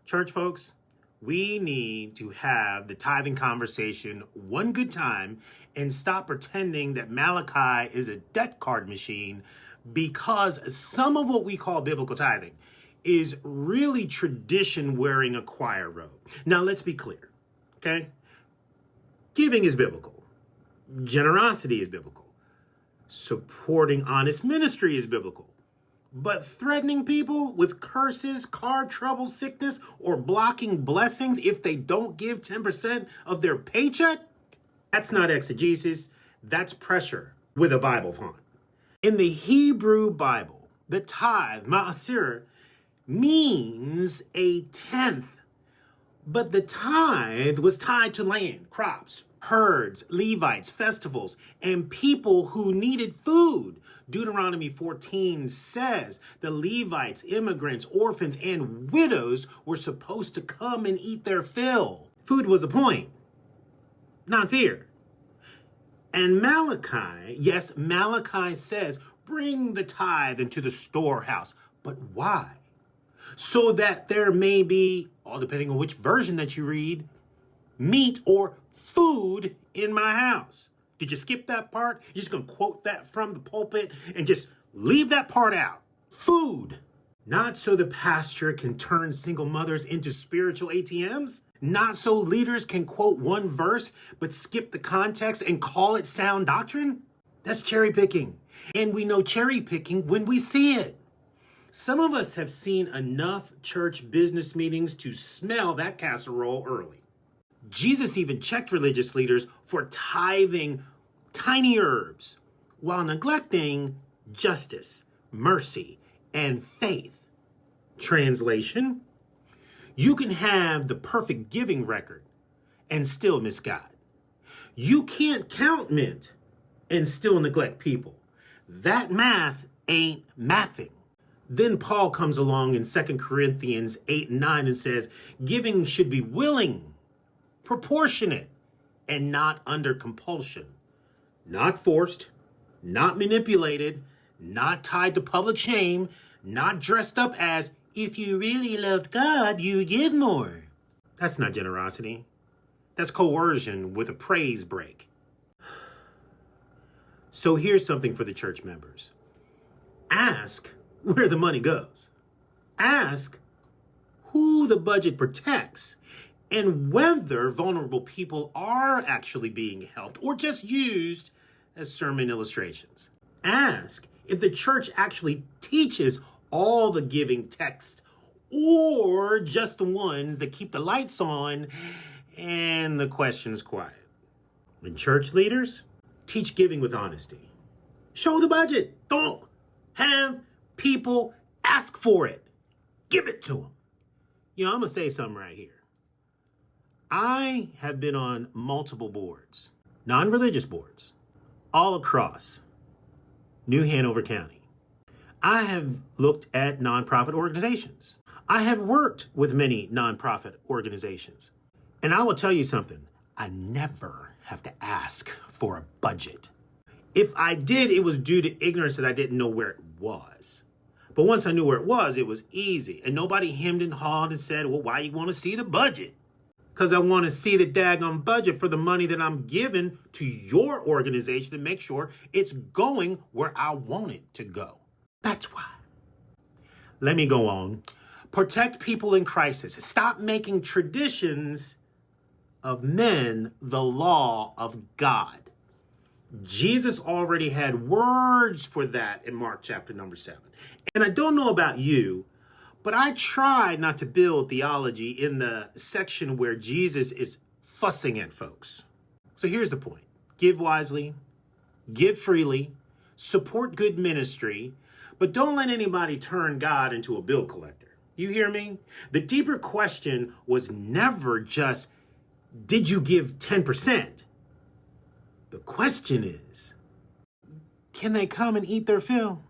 Church folks, we need to have the tithing conversation one good time and stop pretending that Malachi is a debt card machine, because some of what we call biblical tithing is really tradition wearing a choir robe. Now, let's be clear, okay? Giving is biblical. Generosity is biblical. Supporting honest ministry is biblical. But threatening people with curses, car trouble, sickness, or blocking blessings if they don't give 10% of their paycheck, that's not exegesis, that's pressure with a Bible font. In the Hebrew Bible, the tithe, aser, means a tenth. But the tithe was tied to land, crops, herds, Levites, festivals, and people who needed food. Deuteronomy 14 says the Levites, immigrants, orphans, and widows were supposed to come and eat their fill. Food was the point, not fear. And Malachi, yes, Malachi says, bring the tithe into the storehouse. But why? So that there may be, all depending on which version that you read, meat or food in my house. Did you skip that part? You're just going to quote that from the pulpit and just leave that part out. Food. Not so the pastor can turn single mothers into spiritual ATMs. Not so leaders can quote one verse but skip the context and call it sound doctrine. That's cherry picking. And we know cherry picking when we see it. Some of us have seen enough church business meetings to smell that casserole early. Jesus even checked religious leaders for tithing tiny herbs while neglecting justice, mercy, and faith. Translation: you can have the perfect giving record and still miss God. You can't count mint and still neglect people. That math ain't mathing. Then Paul comes along in 2 Corinthians 8 and 9 and says, giving should be willing, proportionate, and not under compulsion. Not forced, not manipulated, not tied to public shame, not dressed up as, if you really loved God, you give more. That's not generosity. That's coercion with a praise break. So here's something for the church members. Ask where the money goes. Ask who the budget protects and whether vulnerable people are actually being helped or just used as sermon illustrations. Ask if the church actually teaches all the giving texts or just the ones that keep the lights on and the questions quiet. And church leaders, teach giving with honesty. Show the budget. Don't have people ask for it. Give it to them. I'm going to say something right here. I have been on multiple boards, non-religious boards, all across New Hanover County. I have looked at nonprofit organizations. I have worked with many nonprofit organizations. And I will tell you something. I never have to ask for a budget. If I did, it was due to ignorance that I didn't know where it was. But once I knew where it was easy. And nobody hemmed and hawed and said, well, why you want to see the budget? Because I want to see the daggone budget for the money that I'm giving to your organization to make sure it's going where I want it to go. That's why. Let me go on. Protect people in crisis. Stop making traditions of men the law of God. Jesus already had words for that in Mark chapter number 7. And I don't know about you, but I try not to build theology in the section where Jesus is fussing at folks. So here's the point. Give wisely, give freely, support good ministry, but don't let anybody turn God into a bill collector. You hear me? The deeper question was never just, did you give 10%? The question is, can they come and eat their fill?